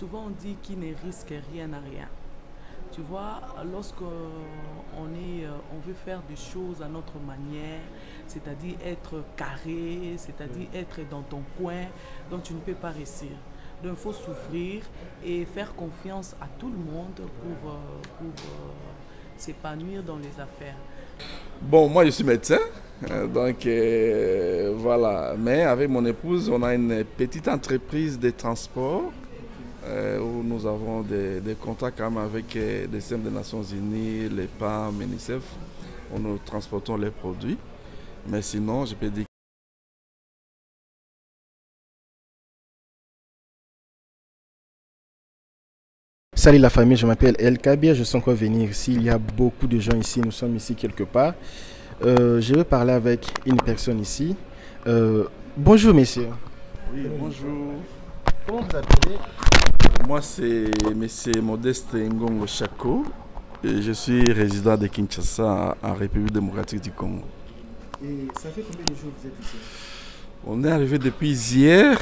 Souvent on dit qui ne risque rien n'a rien. Tu vois, lorsque on veut faire des choses à notre manière, c'est-à-dire être carré, c'est-à-dire être dans ton coin, donc tu ne peux pas réussir. Donc il faut souffrir et faire confiance à tout le monde pour s'épanouir dans les affaires. Bon, moi je suis médecin, donc voilà. Mais avec mon épouse, on a une petite entreprise de transport où nous avons des contacts quand même avec des systèmes des Nations Unies, les PAM, UNICEF, où nous transportons les produits. Mais sinon, je peux dire. Salut la famille, je m'appelle El Kabir, je sens quoi venir ici. Il y a beaucoup de gens ici, nous sommes ici quelque part. Je vais parler avec une personne ici. Bonjour messieurs. Oui, bonjour. Comment vous appelez? Moi, c'est M. Modeste Ngongo Chako. Et je suis résident de Kinshasa en République démocratique du Congo. Et ça fait combien de jours que vous êtes ici? On est arrivé depuis hier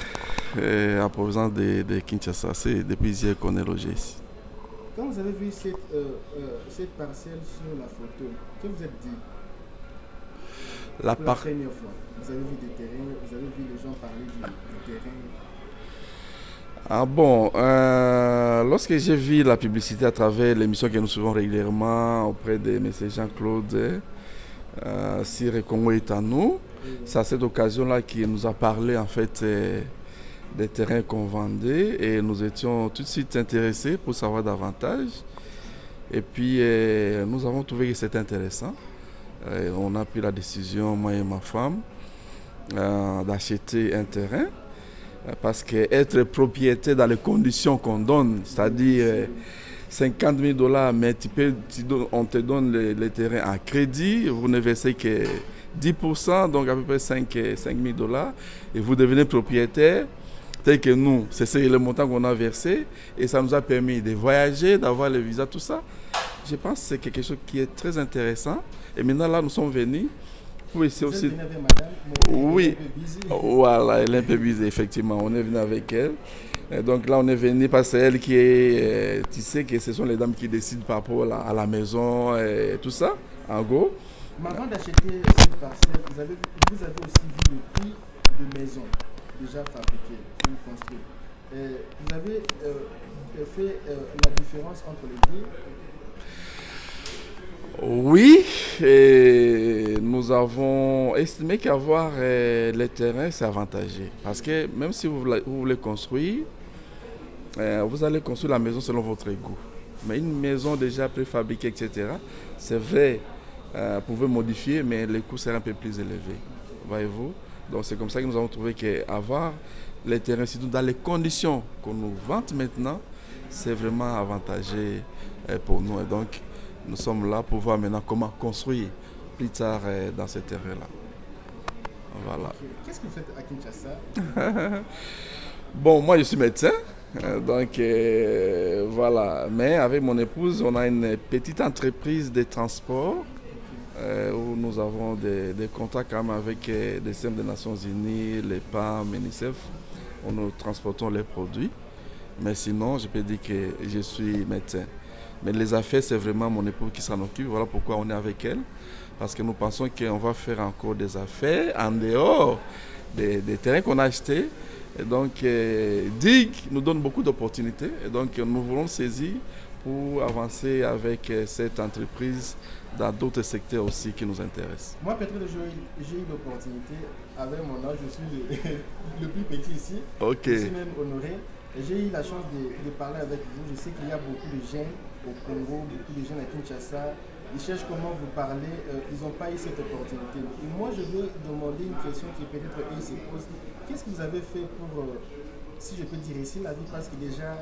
à provenance de Kinshasa. C'est depuis hier qu'on est logé ici. Quand vous avez vu cette parcelle sur la photo, que vous êtes dit pour la première fois? Vous avez vu des terrains, vous avez vu les gens parler du terrain. Ah bon, lorsque j'ai vu la publicité à travers l'émission que nous suivons régulièrement auprès de M. Jean-Claude Sire Congo est à nous, c'est à cette occasion-là qu'il nous a parlé en fait des terrains qu'on vendait et nous étions tout de suite intéressés pour savoir davantage. Et puis nous avons trouvé que c'était intéressant. On a pris la décision, moi et ma femme, d'acheter un terrain. Parce qu'être propriétaire dans les conditions qu'on donne, c'est-à-dire 50 000 $, mais on te donne les terrains à crédit, vous ne versez que 10%, donc à peu près 5 000 $, et vous devenez propriétaire, tel que nous, c'est le montant qu'on a versé, et ça nous a permis de voyager, d'avoir le visa, tout ça. Je pense que c'est quelque chose qui est très intéressant, et maintenant là, nous sommes venus. Oui, c'est aussi. Oui, voilà, elle est un peu busy, effectivement. On est venu avec elle. Et donc là, on est venu parce que c'est elle qui est. Tu sais que ce sont les dames qui décident par rapport à la maison et tout ça, en gros. Mais avant d'acheter cette parcelle, vous avez aussi vu le prix de maison déjà fabriqué, construit. Vous avez fait la différence entre les deux? Oui, et nous avons estimé qu'avoir les terrains, c'est avantageux. Parce que même si vous voulez construire, vous allez construire la maison selon votre goût. Mais une maison déjà préfabriquée, etc., c'est vrai, vous pouvez modifier, mais les coûts seraient un peu plus élevés. Voyez-vous? Donc c'est comme ça que nous avons trouvé qu'avoir les terrains, surtout dans les conditions qu'on nous vante maintenant, c'est vraiment avantageux pour nous. Et donc, nous sommes là pour voir maintenant comment construire plus tard dans ce terrain-là. Voilà. Okay. Qu'est-ce que vous faites à Kinshasa? Bon, moi je suis médecin, donc voilà. Mais avec mon épouse, on a une petite entreprise de transport où nous avons des contacts quand même avec des systèmes des Nations Unies, les PAM, UNICEF, où nous transportons les produits. Mais sinon, je peux dire que je suis médecin. Mais les affaires, c'est vraiment mon épouse qui s'en occupe. Voilà pourquoi on est avec elle. Parce que nous pensons qu'on va faire encore des affaires en dehors des terrains qu'on a achetés. Et donc, DIG nous donne beaucoup d'opportunités. Et donc, nous voulons saisir pour avancer avec cette entreprise dans d'autres secteurs aussi qui nous intéressent. Moi, peut-être j'ai eu l'opportunité, avec mon âge, je suis le plus petit ici. Ok. Je suis même honoré. J'ai eu la chance de parler avec vous. Je sais qu'il y a beaucoup de jeunes au Congo, beaucoup de jeunes à Kinshasa. Ils cherchent comment vous parler, ils n'ont pas eu cette opportunité. Et moi, je veux demander une question qui peut-être eux se posent. Qu'est-ce que vous avez fait pour, si je peux dire ici, la vie? Parce que déjà,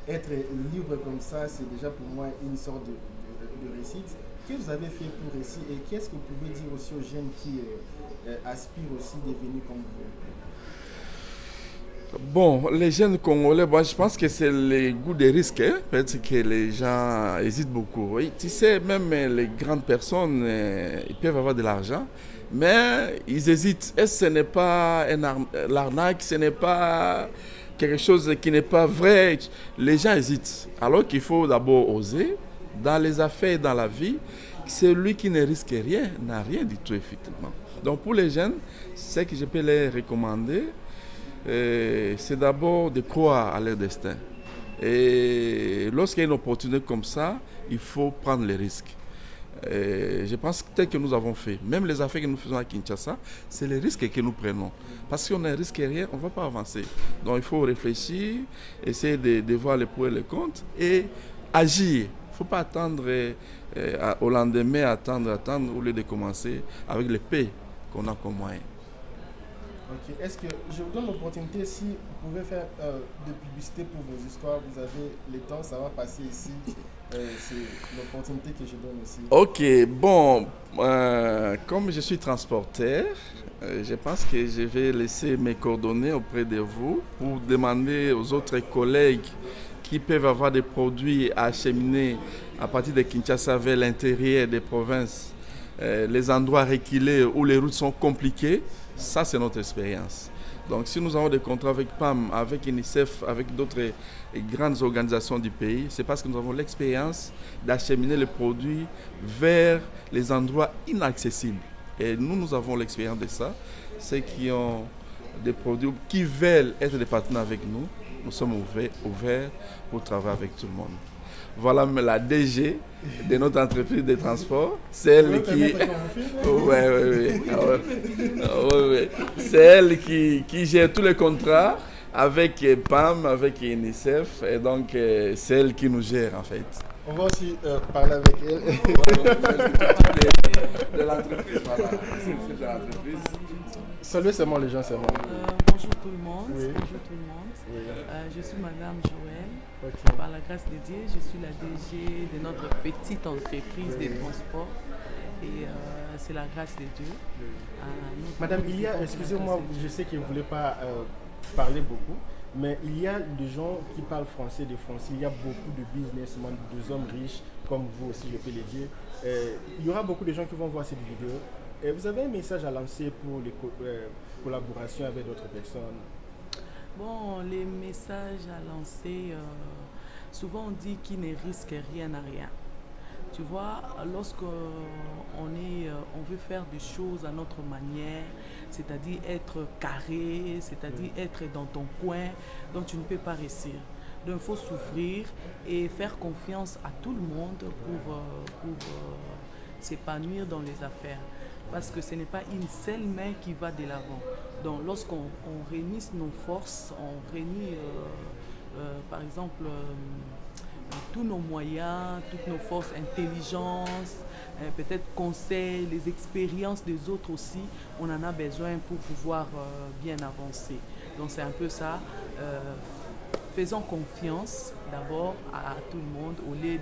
être libre comme ça, c'est déjà pour moi une sorte de réussite. Qu'est-ce que vous avez fait pour réussir et qu'est-ce que vous pouvez dire aussi aux jeunes qui aspirent aussi à devenir comme vous? Bon, les jeunes Congolais, bon, je pense que c'est le goût des risques. Hein. Peut-être que les gens hésitent beaucoup. Oui, tu sais, même les grandes personnes, ils peuvent avoir de l'argent, mais ils hésitent. Est-ce que ce n'est pas l'arnaque, ce n'est pas quelque chose qui n'est pas vrai, les gens hésitent. Alors qu'il faut d'abord oser. Dans les affaires, dans la vie, celui qui ne risque rien n'a rien du tout, effectivement. Donc pour les jeunes, ce que je peux les recommander, c'est d'abord de croire à leur destin. Et lorsqu'il y a une opportunité comme ça, il faut prendre les risques. Je pense que tel que nous avons fait, même les affaires que nous faisons à Kinshasa, c'est les risques que nous prenons. Parce que si on ne risque rien, on ne va pas avancer. Donc il faut réfléchir, essayer de voir les pour et les contre et agir. Il ne faut pas attendre au lendemain, attendre, au lieu de commencer avec les paix qu'on a comme moyen. Ok. Est-ce que je vous donne l'opportunité, si vous pouvez faire de publicité pour vos histoires, vous avez le temps, ça va passer ici. C'est l'opportunité que je donne aussi. Ok, bon, comme je suis transporteur, je pense que je vais laisser mes coordonnées auprès de vous pour demander aux autres collègues qui peuvent avoir des produits à acheminer à partir de Kinshasa vers l'intérieur des provinces, les endroits reculés où les routes sont compliquées. Ça, c'est notre expérience. Donc, si nous avons des contrats avec PAM, avec UNICEF, avec d'autres grandes organisations du pays, c'est parce que nous avons l'expérience d'acheminer les produits vers les endroits inaccessibles. Et nous avons l'expérience de ça. Ceux qui ont des produits, qui veulent être des partenaires avec nous, nous sommes ouverts pour travailler avec tout le monde. Voilà la DG de notre entreprise de transport. C'est elle qui... C'est elle qui gère tous les contrats avec PAM, avec UNICEF. Et donc, c'est elle qui nous gère en fait. On va aussi parler avec elle. De l'entreprise, voilà. C'est de l'entreprise. Salut seulement les gens, c'est moi. Bonjour tout le monde. Oui. Bonjour tout le monde. Oui. Je suis Madame Joël. Okay. Par la grâce de Dieu, je suis la DG de notre petite entreprise de transport. Et c'est la grâce de Dieu. Madame, il y a, excusez-moi, je sais que vous ne voulez pas parler beaucoup, mais il y a des gens qui parlent français de France. Il y a beaucoup de businessmen, des hommes riches, comme vous aussi, je peux le dire. Il y aura beaucoup de gens qui vont voir cette vidéo. Et vous avez un message à lancer pour les collaborations avec d'autres personnes? Bon, les messages à lancer, souvent on dit qu'il ne risque rien à rien. Tu vois, lorsqu'on veut faire des choses à notre manière, c'est-à-dire être carré, c'est-à-dire être dans ton coin, donc tu ne peux pas réussir. Donc il faut souffrir et faire confiance à tout le monde pour s'épanouir dans les affaires. Parce que ce n'est pas une seule main qui va de l'avant. Donc lorsqu'on réunit nos forces, on réunit par exemple tous nos moyens, toutes nos forces, intelligence, peut-être conseils, les expériences des autres aussi, on en a besoin pour pouvoir bien avancer. Donc c'est un peu ça. Faisons confiance d'abord à tout le monde au lieu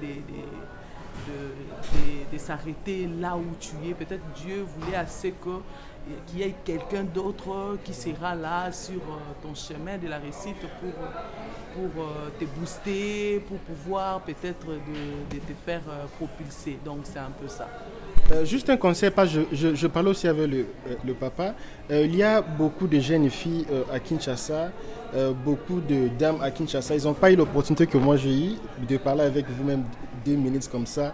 de s'arrêter là où tu es. Peut-être Dieu voulait assez qu'il y ait quelqu'un d'autre qui sera là sur ton chemin de la réussite pour te booster, pour pouvoir peut-être de te faire propulser. Donc c'est un peu ça. Juste un conseil, je parlais aussi avec le papa. Il y a beaucoup de jeunes filles à Kinshasa, beaucoup de dames à Kinshasa. Ils n'ont pas eu l'opportunité que moi j'ai eu de parler avec vous-même 2 minutes comme ça.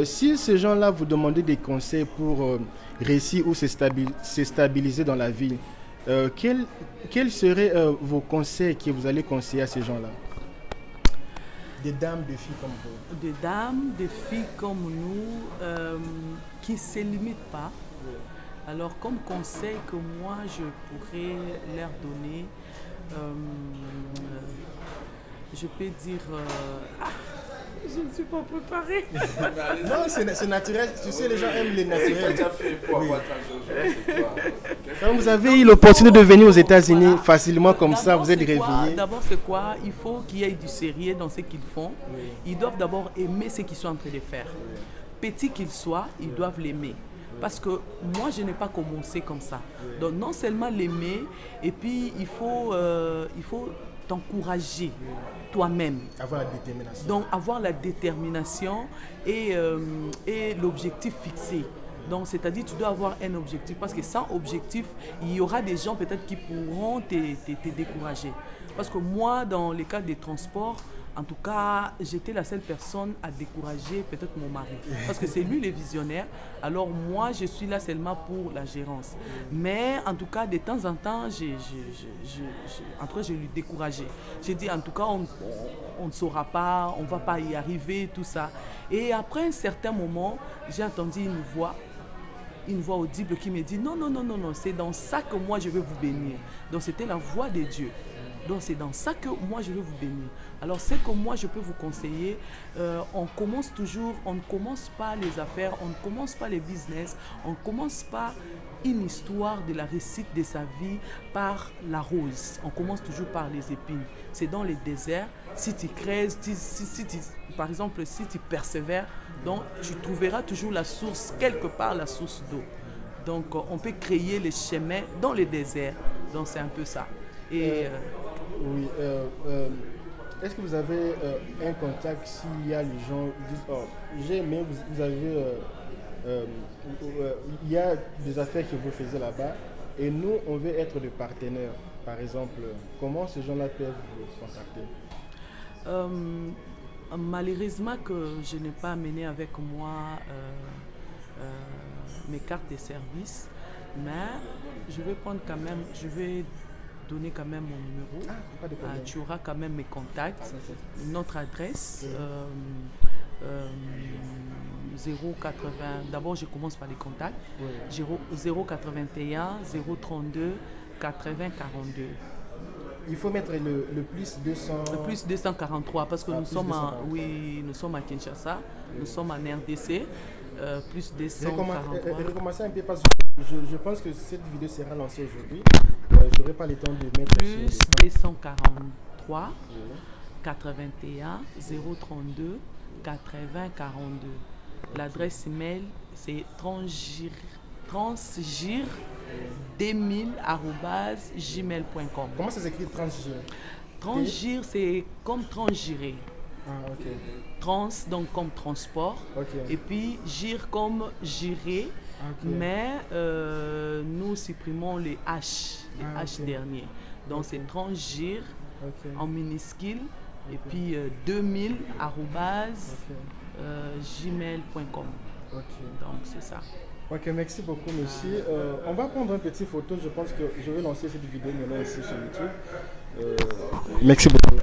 Si ces gens-là vous demandaient des conseils pour réussir ou se stabiliser dans la vie, quels seraient vos conseils que vous allez conseiller à ces gens-là? Des dames, des filles comme vous. Des dames, des filles comme nous, qui ne se limitent pas. Oui. Alors, comme conseil que moi, je pourrais leur donner, je peux dire... je ne suis pas préparée. Non, c'est naturel. Tu sais, les gens aiment les naturels. Quand vous avez eu l'opportunité de venir aux États-Unis facilement comme ça, vous êtes réveillé. D'abord, c'est quoi? Il faut qu'il y ait du sérieux dans ce qu'ils font. Oui. Ils doivent d'abord aimer ce qu'ils sont en train de faire. Oui. Petit qu'ils soient, ils doivent l'aimer. Parce que moi, je n'ai pas commencé comme ça. Oui. Donc, non seulement l'aimer, et puis il faut t'encourager toi-même. Avoir la détermination. Donc, avoir la détermination et l'objectif fixé. Donc, c'est-à-dire tu dois avoir un objectif parce que sans objectif, il y aura des gens peut-être qui pourront te décourager. Parce que moi, dans les cas des transports, en tout cas, j'étais la seule personne à décourager peut-être mon mari. Parce que c'est lui le visionnaire. Alors moi, je suis là seulement pour la gérance. Mais en tout cas, de temps en temps, en tout cas, je lui décourageais. J'ai dit, en tout cas, on ne saura pas, on ne va pas y arriver, tout ça. Et après un certain moment, j'ai entendu une voix audible qui me dit, non, non, non, non, non, c'est dans ça que moi je vais vous bénir. Donc c'était la voix de Dieu. Donc c'est dans ça que moi je vais vous bénir. Alors c'est que moi je peux vous conseiller, on commence toujours, on ne commence pas les affaires, on ne commence pas les business, on ne commence pas une histoire de la réussite de sa vie par la rose. On commence toujours par les épines. C'est dans les déserts, si tu creuses, par exemple si tu persévères, donc tu trouveras toujours la source, quelque part la source d'eau. Donc on peut créer les chemins dans les déserts. Donc c'est un peu ça. Et oui. Est-ce que vous avez un contact s'il y a les gens qui disent oh, j'ai aimé, vous avez il y a des affaires que vous faisiez là-bas et nous on veut être des partenaires par exemple, comment ces gens-là peuvent vous contacter? Malheureusement que je n'ai pas amené avec moi mes cartes de service, mais je vais prendre quand même, je vais donner quand même mon numéro. Tu auras quand même mes contacts, notre adresse 080. D'abord je commence par les contacts. 081 032 80 42. Il faut mettre le plus 200... Le plus 243 parce que nous sommes à Kinshasa, nous sommes en RDC. Plus 243. Recommencez un peu parce que je pense que cette vidéo sera lancée aujourd'hui. Je n'aurai pas le temps de mettre... Plus 243 81 032 80 42. L'adresse email c'est transgir2000@gmail.com. Comment ça s'écrit transgir? Transgir c'est comme transgirer. Ah, ok. Trans donc comme transport, et puis gire comme girer, mais nous supprimons les H, derniers. Donc c'est transgir en minuscule, et puis 2000@gmail.com. Donc c'est ça. Ok, merci beaucoup monsieur. On va prendre une petite photo, je pense que je vais lancer cette vidéo maintenant ici sur YouTube. Merci beaucoup.